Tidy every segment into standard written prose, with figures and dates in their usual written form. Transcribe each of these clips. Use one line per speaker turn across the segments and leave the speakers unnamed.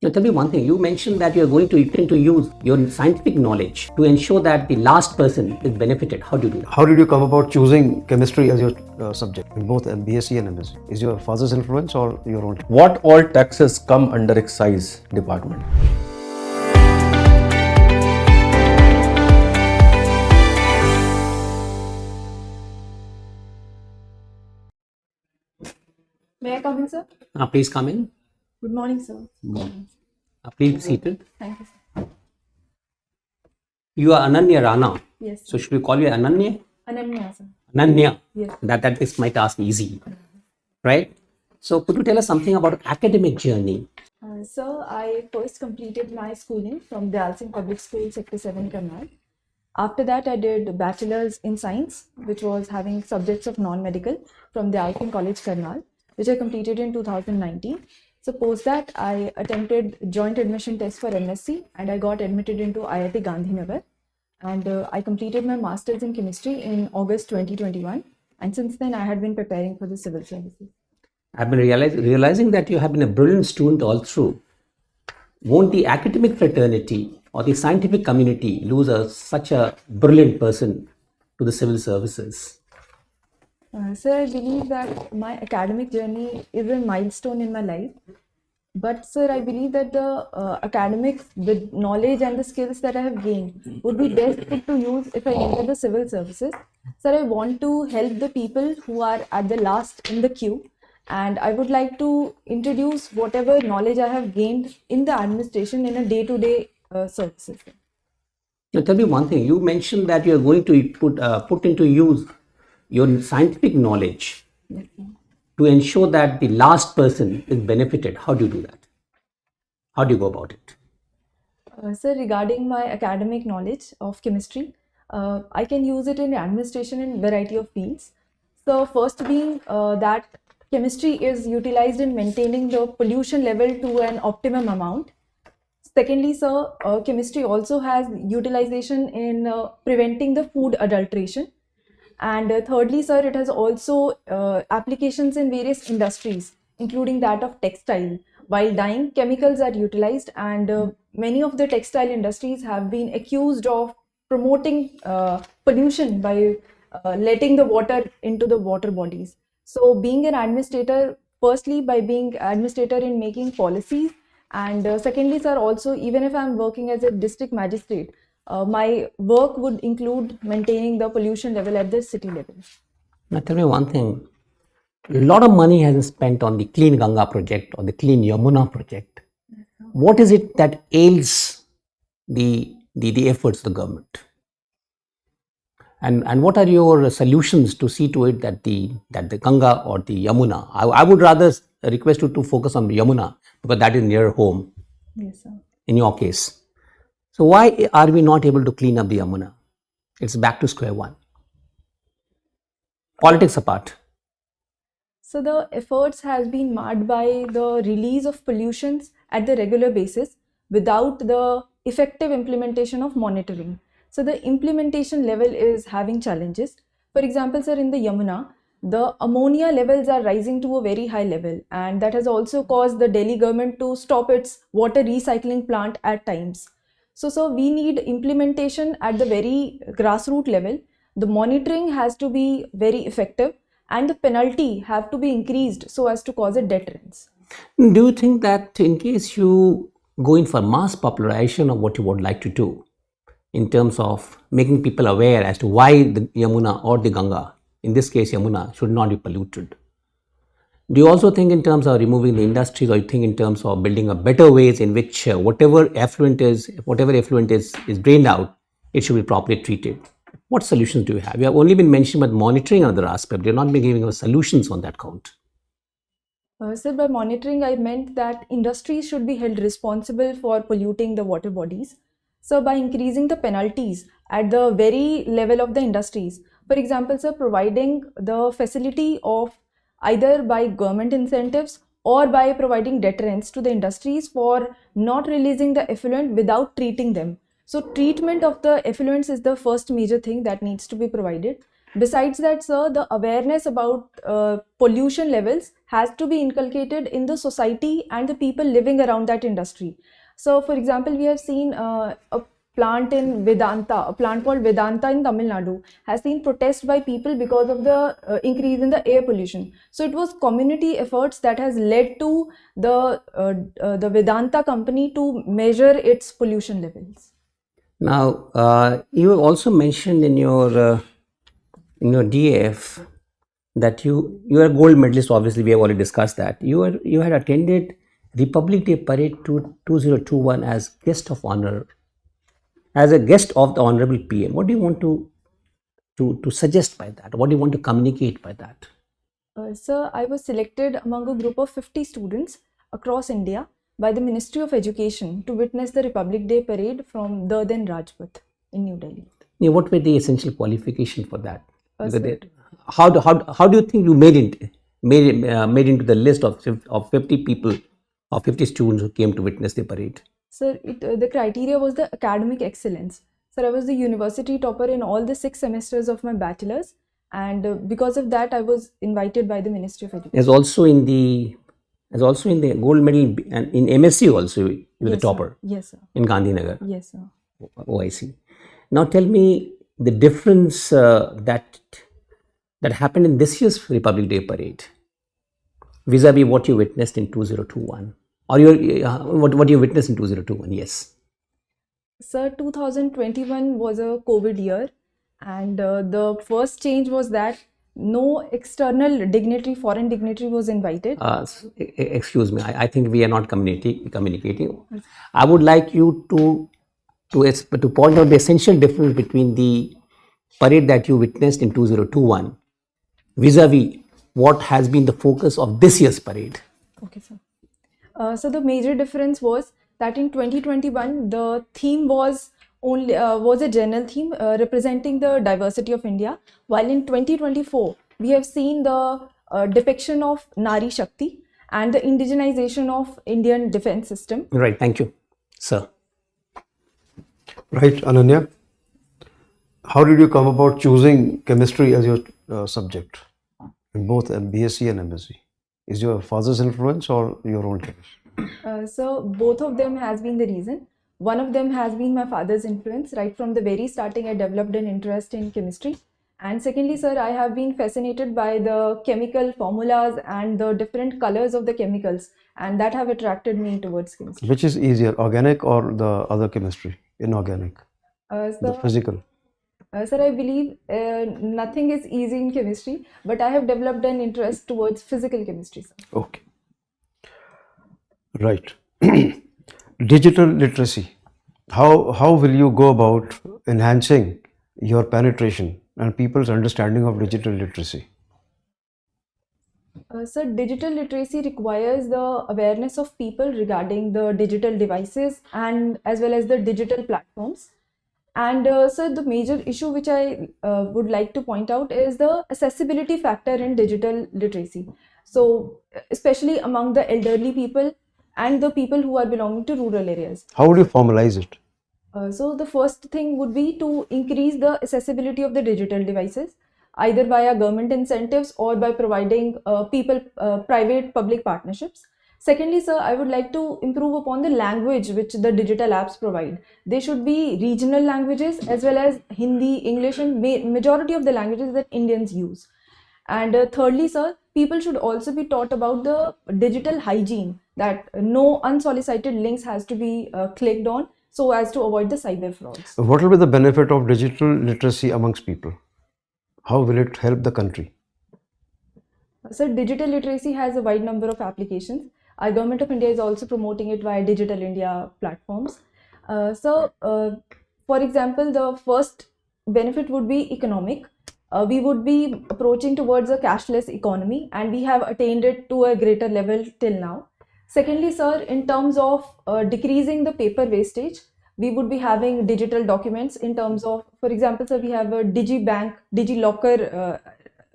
Now, tell me one thing. You mentioned that you are going to intend to use your scientific knowledge to ensure that the last person is benefited. How do you do that?
How did you come about choosing chemistry as your subject in both BSc and MSc? Is your father's influence or your own?
What all taxes come under Excise department?
May I come in, sir?
Please come in.
Good morning, sir.
Please be seated.
Thank you, sir.
You are Ananya Rana.
Yes, sir.
So should we call you Ananya?
Ananya, sir.
Ananya.
Yes.
That is my task easy, right? So could you tell us something about academic journey?
Sir, I first completed my schooling from the Alsing Public School, Sector 7, Karnal. After that, I did bachelor's in science, which was having subjects of non-medical from the Alsing College, Karnal, which I completed in 2019. So post that, I attempted joint admission test for MSc and I got admitted into IIT Gandhinagar. And I completed my master's in chemistry in August 2021. And since then, I had been preparing for the civil services.
I've been realizing that you have been a brilliant student all through. Won't the academic fraternity or the scientific community lose such a brilliant person to the civil services?
Sir, I believe that my academic journey is a milestone in my life. But sir, I believe that the academics, the knowledge and the skills that I have gained would be best put to use if I enter the civil services. Sir, I want to help the people who are at the last in the queue. And I would like to introduce whatever knowledge I have gained in the administration in a day-to-day services.
Now, tell me one thing. You mentioned that you are going to put into use your scientific knowledge to ensure that the last person is benefited. How do you do that? How do you go about it?
Sir, regarding my academic knowledge of chemistry, I can use it in administration in variety of fields. So first being that chemistry is utilized in maintaining the pollution level to an optimum amount. Secondly, sir, chemistry also has utilization in preventing the food adulteration. And thirdly, sir, it has also applications in various industries, including that of textile. While dyeing, chemicals are utilized, and many of the textile industries have been accused of promoting pollution by letting the water into the water bodies. So being an administrator, firstly by being administrator in making policies, and secondly, sir, also even if I'm working as a district magistrate, my work would include maintaining the pollution level at the city level.
Now tell me one thing. A lot of money has been spent on the Clean Ganga project or the Clean Yamuna project. What is it that ails the efforts of the government? And what are your solutions to see to it that the Ganga or the Yamuna? I would rather request you to focus on the Yamuna because that is near home.
Yes, sir.
In your case. So why are we not able to clean up the Yamuna? It's back to square one. Politics apart.
So the efforts has been marred by the release of pollutions at the regular basis without the effective implementation of monitoring. So the implementation level is having challenges. For example, sir, in the Yamuna, the ammonia levels are rising to a very high level, and that has also caused the Delhi government to stop its water recycling plant at times. So we need implementation at the very grassroots level. The monitoring has to be very effective and the penalty have to be increased so as to cause a deterrence.
Do you think that in case you go in for mass popularization of what you would like to do in terms of making people aware as to why the Yamuna or the Ganga, in this case Yamuna, should not be polluted? Do you also think in terms of removing the industries, or you think in terms of building a better ways in which whatever effluent is drained out, it should be properly treated? What solutions do you have? You have only been mentioning about monitoring another aspect. You're not been giving us solutions on that count.
Sir, by monitoring, I meant that industries should be held responsible for polluting the water bodies. So by increasing the penalties at the very level of the industries, for example, sir, providing the facility of either by government incentives or by providing deterrence to the industries for not releasing the effluent without treating them. So treatment of the effluents is the first major thing that needs to be provided. Besides that, sir, the awareness about pollution levels has to be inculcated in the society and the people living around that industry. So, for example, we have seen a plant in Vedanta, a plant called Vedanta in Tamil Nadu, has seen protest by people because of the increase in the air pollution. So, it was community efforts that has led to the Vedanta company to measure its pollution levels.
Now, you have also mentioned in your DAF that you are a gold medalist. Obviously, we have already discussed that. You had attended Republic Day Parade 2021 as guest of honor, as a guest of the Honorable PM. What do you want to suggest by that? What do you want to communicate by that?
Sir, I was selected among a group of 50 students across India by the Ministry of Education to witness the Republic Day Parade from the then Rajpath in New Delhi.
Yeah, what were the essential qualifications for that?
Sir,
How do you think you made into the list of 50 people or 50 students who came to witness the parade?
Sir, the criteria was the academic excellence. Sir, I was the university topper in all the 6 semesters of my bachelor's, and because of that, I was invited by the Ministry of Education.
As also in the gold medal and in MSc also you were the
Yes, sir.
topper.
Yes, sir.
In Gandhinagar.
Yes, sir.
Oh, I see. Now tell me the difference that happened in this year's Republic Day Parade vis-a-vis what you witnessed in 2021, or what you witnessed in 2021. Yes.
Sir, 2021 was a COVID year, and the first change was that no external dignitary, foreign dignitary was invited.
Excuse me, I think we are not communicating. I would like you to point out the essential difference between the parade that you witnessed in 2021 vis-a-vis what has been the focus of this year's parade.
Okay, sir. So the major difference was that in 2021 the theme was a general theme representing the diversity of India, while in 2024 we have seen the depiction of Nari Shakti and the indigenization of Indian defense system.
Right. Thank you, sir.
Right, Ananya. How did you come about choosing chemistry as your subject in both BSc and MSc? Is your father's influence or your own choice?
So both of them has been the reason. One of them has been my father's influence. Right from the very starting, I developed an interest in chemistry. And secondly, sir, I have been fascinated by the chemical formulas and the different colors of the chemicals, and that have attracted me towards chemistry.
Which is easier, organic or the other chemistry, inorganic, the physical?
Sir, I believe nothing is easy in chemistry, but I have developed an interest towards physical chemistry, sir.
Okay. Right. Digital literacy. How will you go about enhancing your penetration and people's understanding of digital literacy?
Sir, digital literacy requires the awareness of people regarding the digital devices and as well as the digital platforms. And sir, the major issue which I would like to point out is the accessibility factor in digital literacy. So, especially among the elderly people and the people who are belonging to rural areas.
How would you formalize it?
So the first thing would be to increase the accessibility of the digital devices, either via government incentives or by providing private-public partnerships. Secondly, sir, I would like to improve upon the language which the digital apps provide. They should be regional languages as well as Hindi, English, and majority of the languages that Indians use. And thirdly, sir, people should also be taught about the digital hygiene, that no unsolicited links has to be clicked on so as to avoid the cyber frauds.
What will be the benefit of digital literacy amongst people? How will it help the country?
So digital literacy has a wide number of applications. Our government of India is also promoting it via Digital India platforms. For example, the first benefit would be economic. We would be approaching towards a cashless economy, and we have attained it to a greater level till now. Secondly, sir, in terms of decreasing the paper wastage, we would be having digital documents in terms of, for example, sir, we have a DigiBank, DigiLocker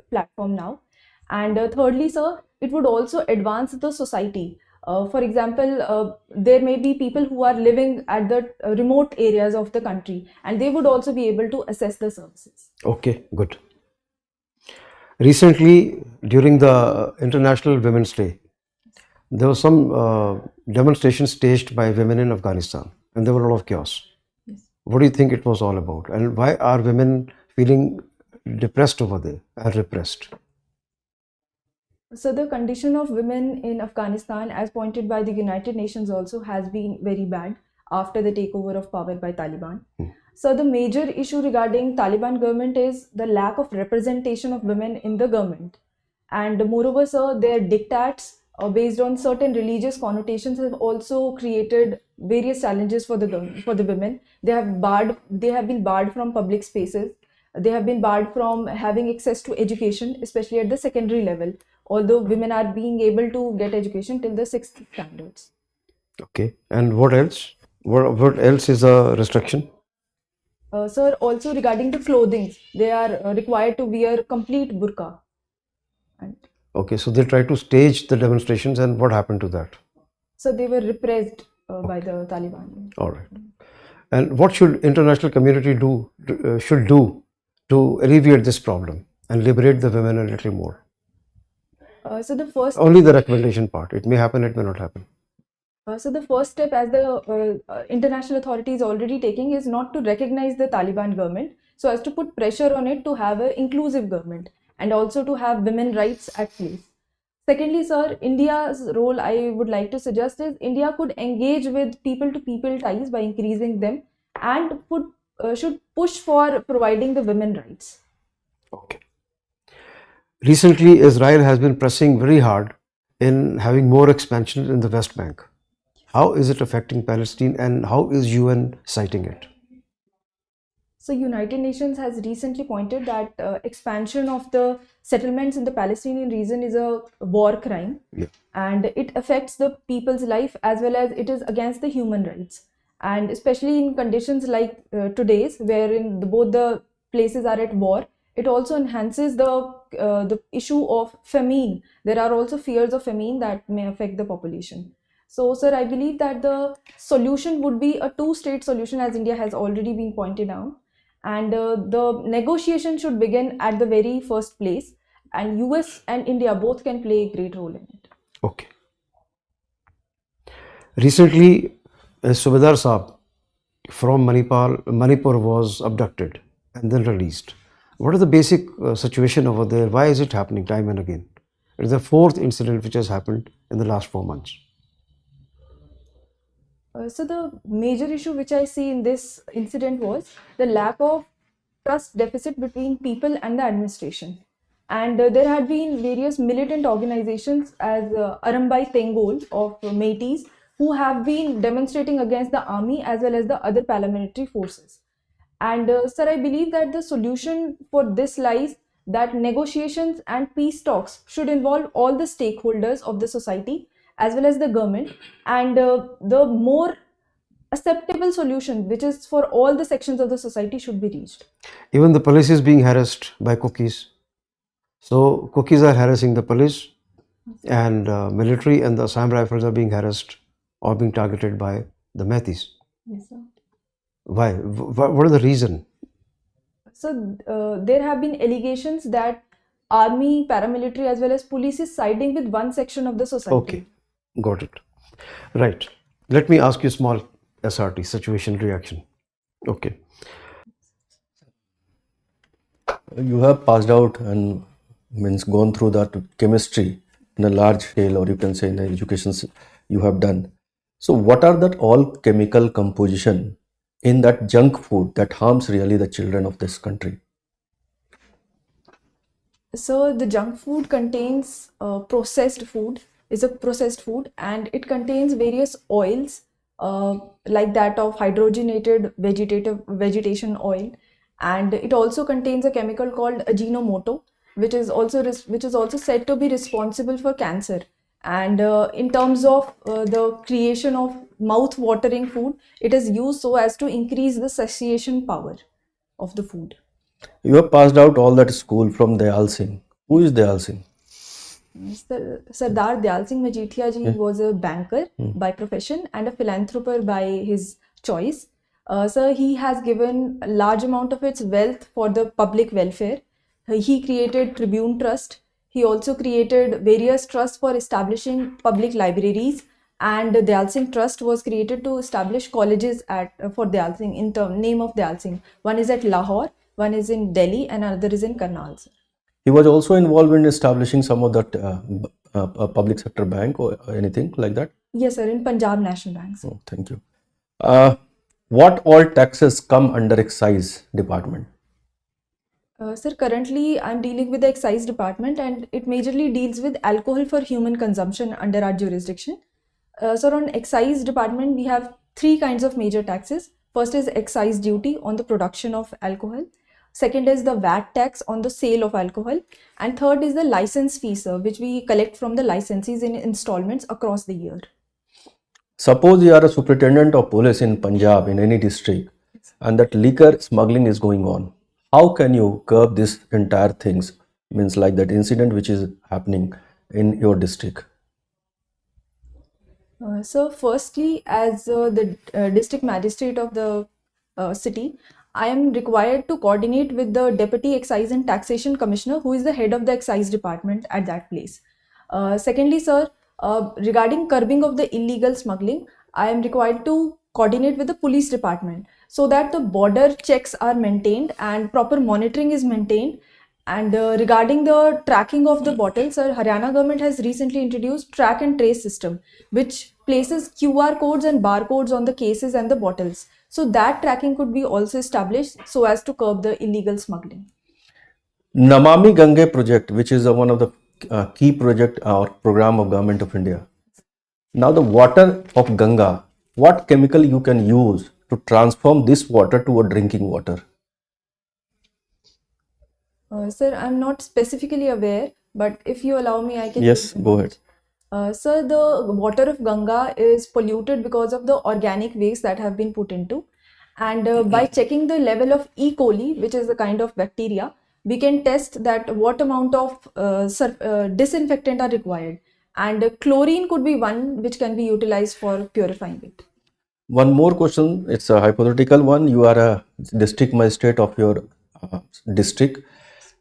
platform now. And thirdly, sir, it would also advance the society. For example, there may be people who are living at the remote areas of the country, and they would also be able to access the services.
Okay, good. Recently, during the International Women's Day, there was some demonstration staged by women in Afghanistan, and there were a lot of chaos.
Yes.
What do you think it was all about, and why are women feeling depressed over there and repressed?
So the condition of women in Afghanistan, as pointed by the United Nations also, has been very bad after the takeover of power by Taliban. So the major issue regarding Taliban government is the lack of representation of women in the government. And moreover, sir, their diktats based on certain religious connotations have also created various challenges for the women. They have been barred from public spaces. They have been barred from having access to education, especially at the secondary level, although women are being able to get education till the 6th standards.
Okay, and what else? What else is a restriction?
Sir, also regarding the clothing, they are required to wear complete burqa. And
Okay, so they tried to stage the demonstrations, and what happened to that?
so they were repressed by the Taliban.
All right. And what should international community should do to alleviate this problem and liberate the women a little more?
So the first
Only the recommendation part. It may happen, it may not happen.
So the first step, as the international authority is already taking, is not to recognize the Taliban government, so as to put pressure on it to have an inclusive government and also to have women rights at place. Secondly, sir, India's role, I would like to suggest, is India could engage with people-to-people ties by increasing them and should push for providing the women rights.
Okay. Recently, Israel has been pressing very hard in having more expansion in the West Bank. How is it affecting Palestine, and how is UN citing it?
So United Nations has recently pointed that expansion of the settlements in the Palestinian region is a war crime, and it affects the people's life as well as it is against the human rights. And especially in conditions like today's, wherein both the places are at war, it also enhances the issue of famine. There are also fears of famine that may affect the population. So, sir, I believe that the solution would be a two-state solution, as India has already been pointed out. And the negotiation should begin at the very first place, and US and India both can play a great role in it.
Okay. Recently, Subedar Saab from Manipur was abducted and then released. What is the basic situation over there? Why is it happening time and again? It is the fourth incident which has happened in the last 4 months.
So the major issue which I see in this incident was the lack of trust deficit between people and the administration. And there had been various militant organizations as Arambai Tengol of Métis who have been demonstrating against the army as well as the other paramilitary forces. And sir, I believe that the solution for this lies that negotiations and peace talks should involve all the stakeholders of the society as well as the government, and the more acceptable solution, which is for all the sections of the society, should be reached.
Even the police is being harassed by cookies. So cookies are harassing the police, and military and the Assam Rifles are being harassed or being targeted by the Métis.
Yes, sir.
Why? What are the reason?
So there have been allegations that army, paramilitary as well as police is siding with one section of the society.
Okay, got it. Right. Let me ask you small SRT, situation reaction. Okay.
You have passed out and means gone through that chemistry in a large scale, or you can say in the education you have done. So what are that all chemical composition in that junk food that harms really the children of this country?
So the junk food contains processed food, is a processed food, and it contains various oils like that of hydrogenated vegetation oil, and it also contains a chemical called Ajinomoto, which is also said to be responsible for cancer. And in terms of the creation of mouth-watering food, it is used so as to increase the satiation power of the food.
You have passed out all that school from Dayal Singh. Who is Dayal Singh?
Sardar Dayal Singh Majithia ji was a banker by profession and a philanthropist by his choice. So he has given a large amount of its wealth for the public welfare. He created Tribune Trust. He also created various trusts for establishing public libraries, and the Dayal Singh Trust was created to establish colleges for Dayal Singh in the name of Dayal Singh. One is at Lahore, one is in Delhi, and another is in Karnal. Sir.
He was also involved in establishing some of that public sector bank or anything like that?
Yes, sir, in Punjab National Bank. Sir.
Oh, thank you. What all taxes come under excise department?
Sir, currently I'm dealing with the excise department, and it majorly deals with alcohol for human consumption under our jurisdiction. So on excise department, we have three kinds of major taxes. First is excise duty on the production of alcohol. Second is the VAT tax on the sale of alcohol. And third is the license fee, sir, which we collect from the licensees in installments across the year.
Suppose you are a superintendent of police in Punjab, in any district, and that liquor smuggling is going on. How can you curb this entire things? Means like that incident which is happening in your district.
So firstly, as the district magistrate of the city, I am required to coordinate with the Deputy Excise and Taxation Commissioner, who is the head of the excise department at that place. Secondly, sir, regarding curbing of the illegal smuggling, I am required to coordinate with the police department so that the border checks are maintained and proper monitoring is maintained. And regarding the tracking of the bottles, Haryana government has recently introduced track and trace system, which places QR codes and barcodes on the cases and the bottles. So that tracking could be also established so as to curb the illegal smuggling.
Namami Gange project, which is one of the key project or program of Government of India. Now the water of Ganga, what chemical you can use to transform this water to a drinking water?
Sir, I'm not specifically aware, but if you allow me, I can.
Yes, go ahead.
Sir, the water of Ganga is polluted because of the organic waste that have been put into. And by checking the level of E. coli, which is a kind of bacteria, we can test that what amount of disinfectant are required. And chlorine could be one which can be utilized for purifying it.
One more question, it's a hypothetical one. You are a district magistrate of your district,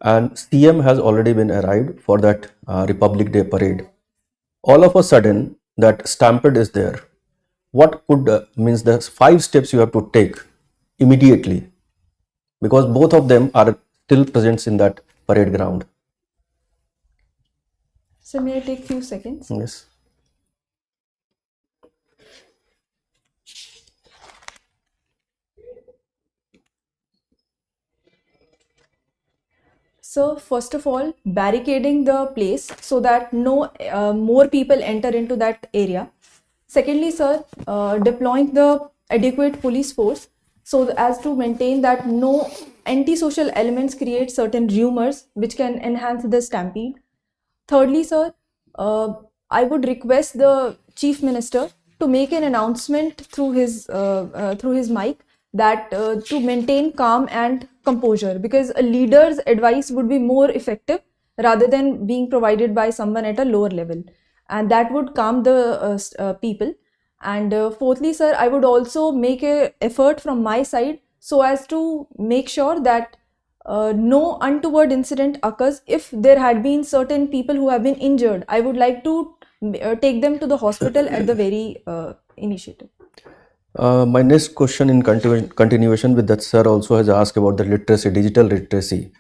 and CM has already been arrived for that Republic Day parade. All of a sudden, that stampede is there. What could means the 5 steps you have to take immediately, because both of them are still present in that parade ground.
So may I take few seconds?
Yes.
So first of all, barricading the place so that no more people enter into that area. Secondly, sir, deploying the adequate police force so as to maintain that no antisocial elements create certain rumors which can enhance the stampede. Thirdly, sir, I would request the Chief Minister to make an announcement through his mic that to maintain calm and composure, because a leader's advice would be more effective rather than being provided by someone at a lower level, and that would calm the people. And fourthly, sir, I would also make an effort from my side so as to make sure that no untoward incident occurs. If there had been certain people who have been injured, I would like to take them to the hospital at the very initiative.
My next question in continuation with that, sir also has asked about the literacy, digital literacy.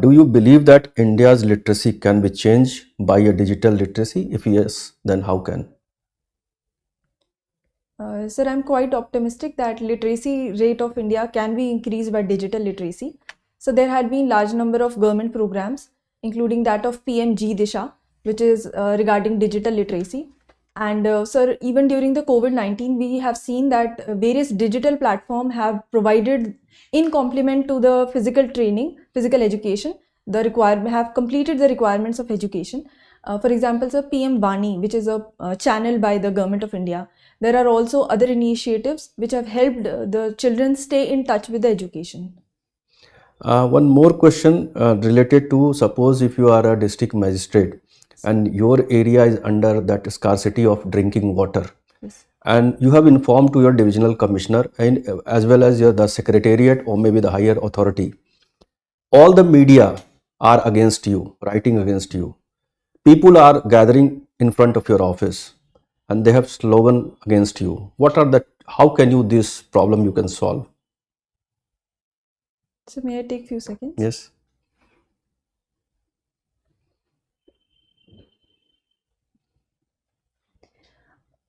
Do you believe that India's literacy can be changed by a digital literacy? If yes, then how can?
Sir, I'm quite optimistic that literacy rate of India can be increased by digital literacy. So there had been large number of government programs, including that of PMG Disha, which is regarding digital literacy. And sir, even during the COVID-19, we have seen that various digital platforms have provided, in complement to the physical training, physical education, have completed the requirements of education. For example, sir, PM Vani, which is a channel by the Government of India. There are also other initiatives which have helped the children stay in touch with the education.
One more question related to, suppose if you are a district magistrate and your area is under that scarcity of drinking water,
Yes.
and you have informed to your divisional commissioner and as well as the secretariat or maybe the higher authority, all the media are against you, writing against you. People are gathering in front of your office and they have slogan against you. What are the, how can you, this problem you can solve?
So may I take few seconds?
Yes.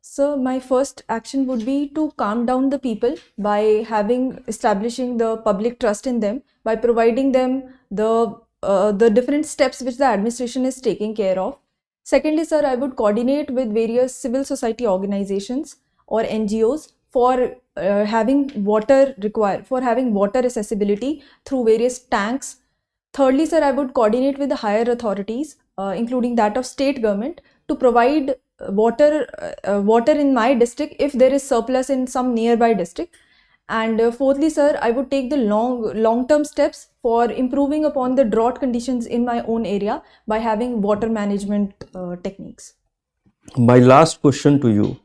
So my first action would be to calm down the people by establishing the public trust in them, by providing them the different steps which the administration is taking care of. Secondly, sir, I would coordinate with various civil society organizations or NGOs for having water accessibility through various tanks. Thirdly, sir, I would coordinate with the higher authorities, including that of state government, to provide water in my district if there is surplus in some nearby district. And fourthly, sir, I would take the long-term steps for improving upon the drought conditions in my own area by having water management techniques.
My last question to you,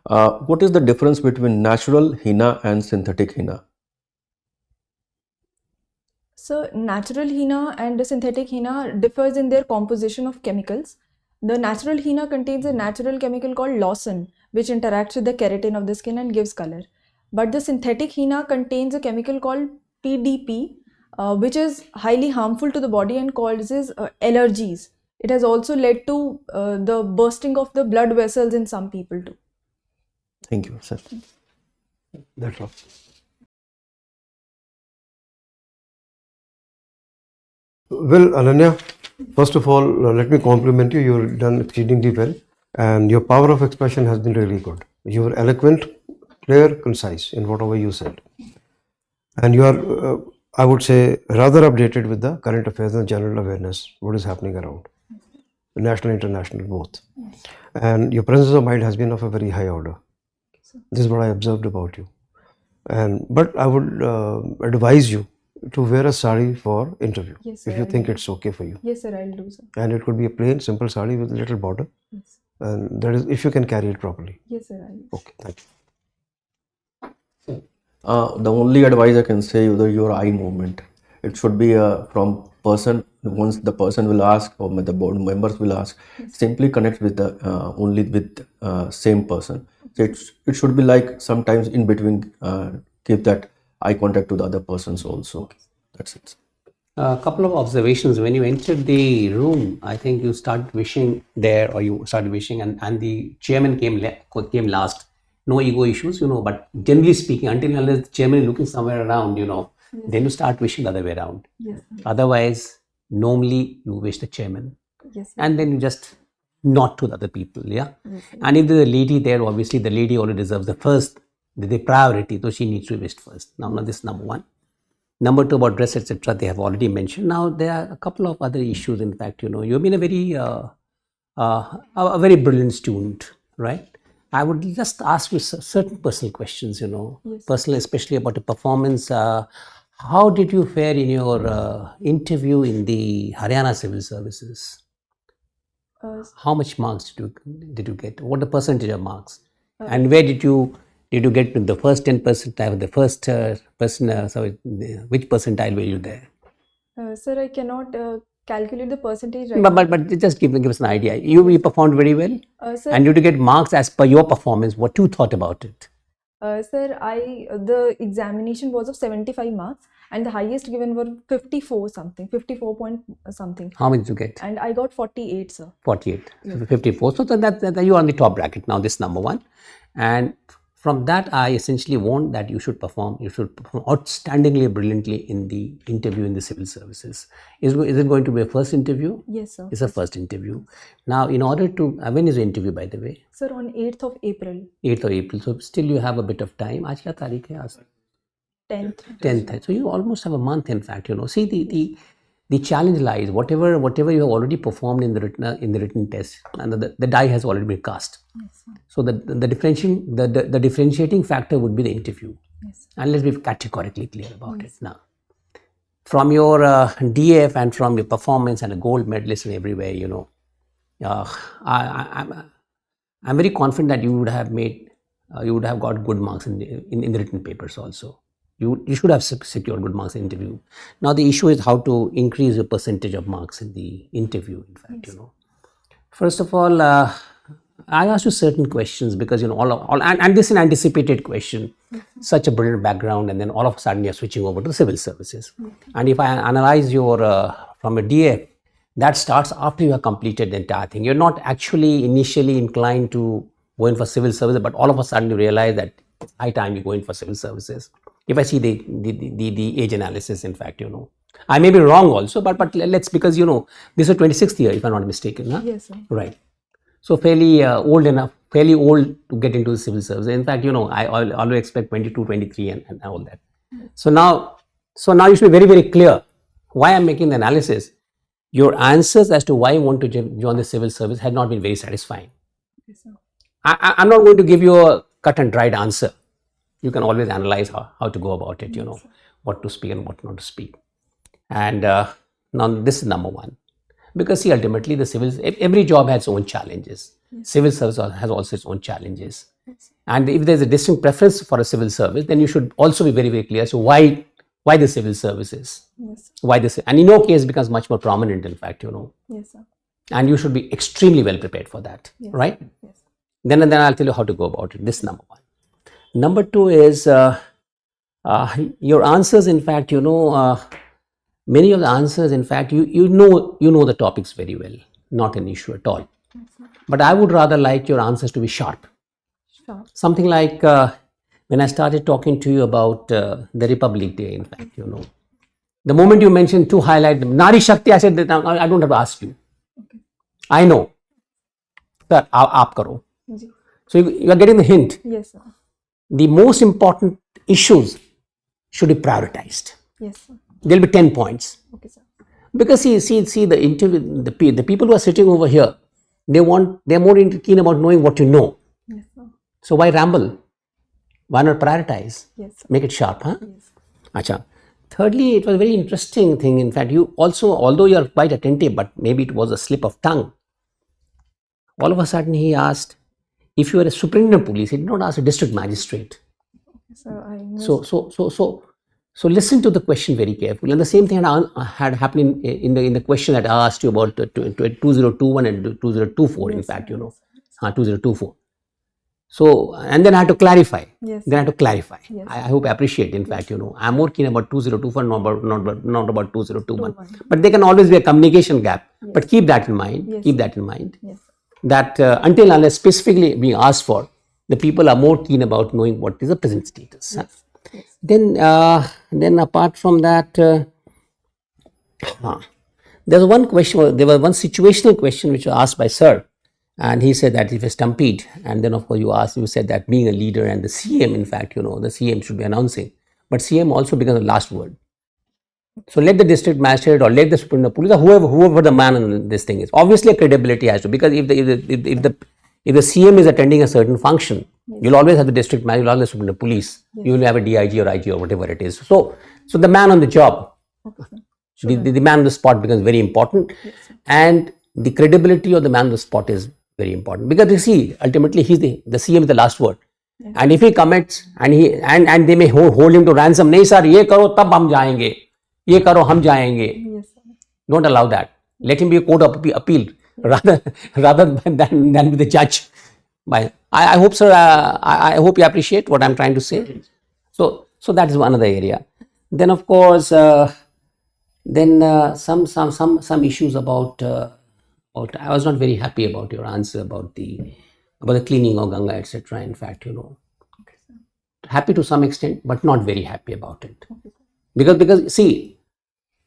what is the difference between natural henna and synthetic henna?
So natural henna and synthetic henna differs in their composition of chemicals. The natural henna contains a natural chemical called lawson, which interacts with the keratin of the skin and gives color. But the synthetic henna contains a chemical called PDP, which is highly harmful to the body and causes allergies. It has also led to the bursting of the blood vessels in some people too.
Thank you, sir.
That's all. Well, Ananya, first of all, let me compliment you. You've done exceedingly well, and your power of expression has been really good. You were eloquent, clear, concise in whatever you said, and you are, I would say, rather updated with the current affairs and general awareness, what is happening around, national, international, both. And your presence of mind has been of a very high order. This is what I observed about you. But I would advise you to wear a sari for interview,
Yes, sir,
if you
I'll
think
do.
it's okay for you.
Yes, sir, I'll do, sir.
And it could be a plain, simple sari with a little border.
Yes,
And that is if you can carry it properly.
yes, sir, I'll do.
Okay, thank you.
The only advice I can say is your eye movement. It should be from person. Once the person will ask, or the board members will ask, simply connect with the only with same person. So it should be like sometimes in between, give that eye contact to the other persons also. That's it.
A couple of observations. When you entered the room, I think you started wishing there, or you started wishing, and the chairman came last. No ego issues, but generally speaking, until and unless the chairman is looking somewhere around, then you start wishing the other way around.
Yes, sir.
Otherwise, normally you wish the chairman,
Yes, sir.
and then you just nod to the other people, yeah.
Yes, sir.
And if there's a lady there, obviously the lady already deserves the priority, so she needs to be wished first. Now, this is number one. Number two, about dress, etc., they have already mentioned. Now, there are a couple of other issues. In fact, you've been a very brilliant student, right? I would just ask you certain personal questions,
Yes.
personal, especially about your performance. How did you fare in your interview in the Haryana Civil Services? How much marks did you get? What the percentage of marks? And where did you get the first 10%? The first which percentile were you there?
Sir, I cannot calculate the percentage right
But just give us an idea. You performed very well,
now. Sir,
and did you get marks as per your performance? What you thought about it?
sir, the examination was of 75 marks, and the highest given were 54 something, 54 point something,
How many did you get?
and I got 48, sir.
48, so 54. So that you are on the top bracket now. This number one, and from that I essentially want that you should perform outstandingly, brilliantly in the interview in the civil services. Is it going to be a first interview?
Yes, sir.
It's a first interview. Now, in order to when is the interview, by the way?
Sir, on 8th of April,
8th of April. So still you have a bit of time. आज क्या तारीख है? आज
10th.
10th hai. So you almost have a month, in fact. See, the challenge lies whatever you have already performed in the written test, and the die has already been cast.
Yes, sir.
So the differentiating factor would be the interview.
Yes.
And let's be categorically clear about it now. From your DF and from your performance and a gold medalist and everywhere, I'm very confident that you would have got good marks in the written papers also. You should have secured good marks in interview. Now the issue is how to increase your percentage of marks in the interview. In fact, first of all, I asked you certain questions because and this is an anticipated question, such a brilliant background, and then all of a sudden you're switching over to civil services. And if I analyze your from a DF, that starts after you have completed the entire thing. You're not actually initially inclined to go in for civil services, but all of a sudden you realize that it's high time you go in for civil services. If I see the age analysis, in fact, I may be wrong also, but let's, because this is 26th year, if I'm not mistaken. Huh?
Yes, sir.
Right. So fairly old to get into the civil service. In fact, I always expect 22, 23 and all that. So now you should be very, very clear why I'm making the analysis. Your answers as to why you want to join the civil service had not been very satisfying.
Yes, sir.
I'm not going to give you a cut and dried answer. You can always analyze how to go about it, what to speak and what not to speak. And now this is number one. Because see, ultimately every job has its own challenges. Yes. Civil service has also its own challenges. Yes. And if there's a distinct preference for a civil service, then you should also be very, very clear as to why the civil services. Yes. Why this, and in your case becomes much more prominent, in fact,
Yes, sir.
And you should be extremely well prepared for that, yes. Right? Yes. Then I'll tell you how to go about it. This is number one. Number two is your answers, in fact, many of the answers, in fact, you know the topics very well, not an issue at all. But I would rather like your answers to be sharp. Sharp. Something like when I started talking to you about the Republic Day, in fact, the moment you mentioned to highlight Nari Shakti, I said that I don't have to ask you. Okay. I know. Sir, aap karo. So you are getting the hint. Yes, sir. The most important issues should be prioritized. Yes, sir. There will be 10 points. Okay, sir. Because see the interview, the people who are sitting over here, they're more keen about knowing what you know. Yes, sir. So why ramble? Why not prioritize? Yes, sir. Make it sharp, huh? Yes. Acha. Thirdly, it was a very interesting thing. In fact, you also, although you are quite attentive, but maybe it was a slip of tongue. All of a sudden, he asked if you were a superintendent of police. He did not ask a district magistrate. So listen to the question very carefully. And the same thing had happened in the question that I asked you about 2021 and 2024. Yes, in fact, 2024. So, and then I had to clarify. Yes. Then I had to clarify. Yes. I hope I appreciate. In fact, I'm more keen about 2024, not about 2021. But there can always be a communication gap. Yes. But keep that in mind. Yes. Keep that in mind. Yes. That until unless specifically being asked for, the people are more keen about knowing what is the present status. Yes. Yes. Then apart from that, there was one question. There was one situational question which was asked by Sir. And he said that if a stampede, and then of course you said that being a leader and the CM, in fact, the CM should be announcing, but CM also becomes the last word. So let the district magistrate or let the superintendent of police or whoever the man in this thing is. Obviously, a credibility has to, because if the CM is attending a certain function, yes. You'll always have the district magistrate, you'll always have the superintendent of police, yes. You will have a DIG or IG or whatever it is. So the man on the job, okay. Sure. The man on the spot becomes very important, yes. And the credibility of the man on the spot is very important, because you see, ultimately the CM is the last word. Yes. And if he commits and they may hold him to ransom, nahi sir, ye karo tab hum jayenge, ye karo hum jayenge. Yes, don't allow that. Let him be a court of appeal rather than be the judge. I hope, sir, I hope you appreciate what I'm trying to say. So that is one other area. Then of course, some issues about. I was not very happy about your answer about the cleaning of Ganga, etc. In fact, okay, happy to some extent, but not very happy about it. Okay. Because see,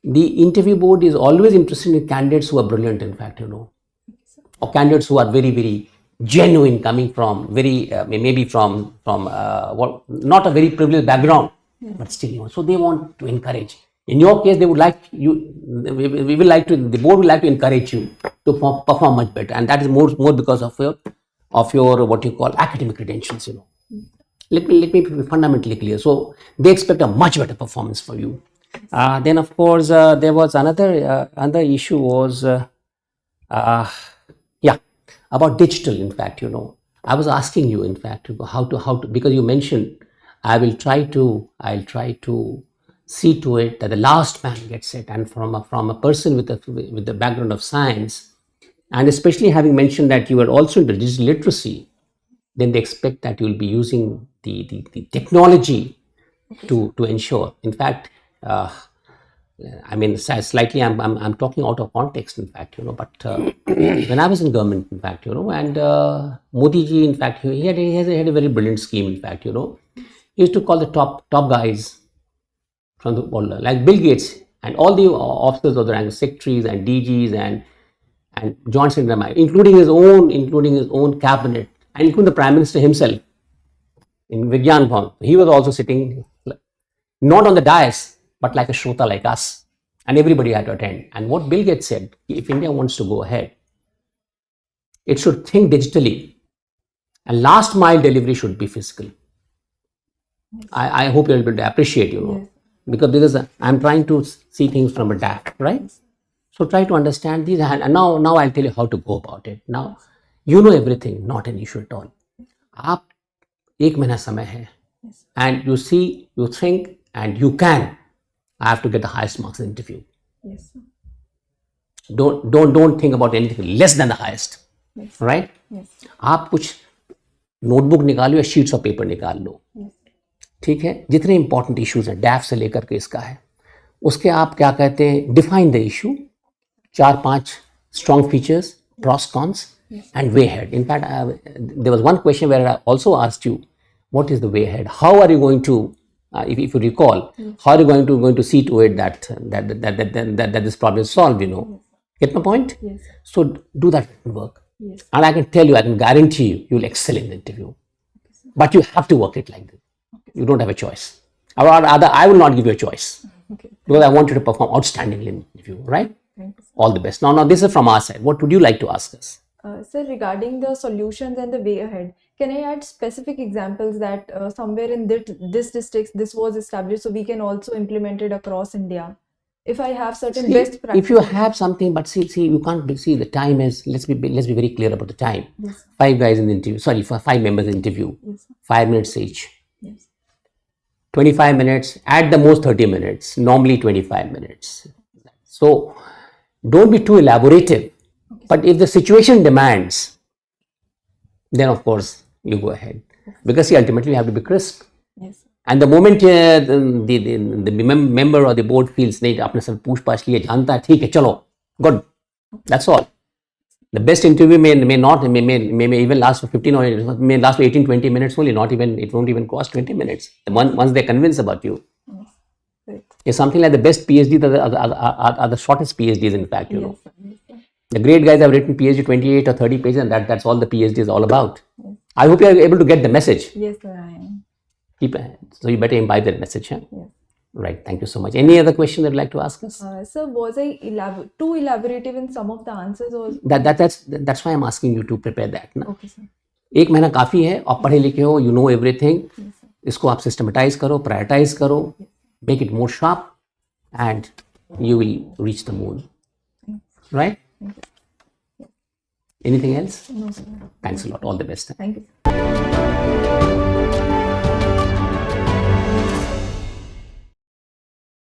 the interview board is always interested in candidates who are brilliant, in fact, or candidates who are very, very genuine, coming from very maybe from not a very privileged background, yeah. But still, so they want to encourage. In your case, they would like you. The board would like to encourage you to perform much better, and that is more because of your what you call academic credentials. Let me be fundamentally clear. So they expect a much better performance for you. Then of course there was another issue was about digital. In fact, I was asking you, in fact, how to because you mentioned I'll try to see to it that the last man gets it, and from a person with the background of science, and especially having mentioned that you are also into digital literacy, then they expect that you will be using the technology to ensure. In fact, I mean, slightly I'm talking out of context, in fact, but when I was in government, in fact, and Modi ji, in fact, he had a very brilliant scheme, in fact, he used to call the top guys from the world, like Bill Gates and all the officers of the rank, secretaries and DGs and joint secretary, including his own cabinet, and including the Prime Minister himself in Vigyan Bhavan. He was also sitting not on the dais, but like a Shrota like us, and everybody had to attend. And what Bill Gates said, if India wants to go ahead, it should think digitally, and last mile delivery should be physical. Yes. I hope you'll be able to appreciate, yes. Because I'm trying to see things from a DAC, right? Yes. So try to understand these, and now I'll tell you how to go about it. Now, you know everything, not an issue at all. आप 1 महीना समय है, and you see, you think, and you can. I have to get the highest marks in the interview. Yes. Don't think about anything less than the highest. Yes. Right? Yes. आप कुछ notebook निकालो या sheets of paper निकाल लो. ठीक है, जितने important issues हैं डैफ से लेकर के इसका है, उसके आप क्या कहते हैं, define the issue, 4-5 strong features, pros cons and way ahead. In fact, there was one question where I also asked you, what is the way ahead? How are you going to, if you recall, how are you going to see to it that this problem is solved? Get my point? Yes. So do that work. Yes. And I can tell you, I can guarantee you will excel in the interview. Okay, but you have to work it like this. Okay, you don't have a choice. Or rather, I will not give you a choice. Okay. Because I want you to perform outstandingly in the interview, right? Thanks. All the best. Now this is from our side. What would you like to ask us?
Sir, regarding the solutions and the way ahead, can I add specific examples that somewhere in this district this was established, so we can also implement it across India? If I have certain best practices.
If you have something, but see, you can't see the time is. Let's be very clear about the time. Yes. 5 guys in the interview. Sorry, for 5 members in the interview. Yes. 5 minutes each. Yes. 25 minutes at the most 30 minutes. Normally 25 minutes. So don't be too elaborative. But if the situation demands, then of course you go ahead. Because see, ultimately you have to be crisp. Yes. And the moment the member or the board feels, नहीं आपने सब पूछ पाछ लिया, जानता है, ठीक है, चलो, good. That's all. The best interview may even last for 15 or may last for 18-20 minutes only. It won't even cost 20 minutes. Once they're convinced about you. Yes. Right. It's something like the best PhD are the shortest PhDs, in fact, you know. The great guys have written PhD 28 or 30 pages, and that's all the PhD is all about. Yes. I hope you are able to get the message.
Yes, sir, I am.
So you better imbibe that message. Huh? Yes. Right. Thank you so much. Any other question that you'd like to ask us?
Sir, was I too elaborative in some of the answers? Or
that's why I'm asking you to prepare that. Na?
Okay, sir.
1 महीना काफी है. आप पढ़े लिखे हो, you know everything. Yes, sir. इसको आप systematize करो, prioritize करो, yes. Make it more sharp, and you will reach the moon. Yes. Right?
Thank you.
Anything else?
No, sir.
Thanks a lot. All the best.
Thank you.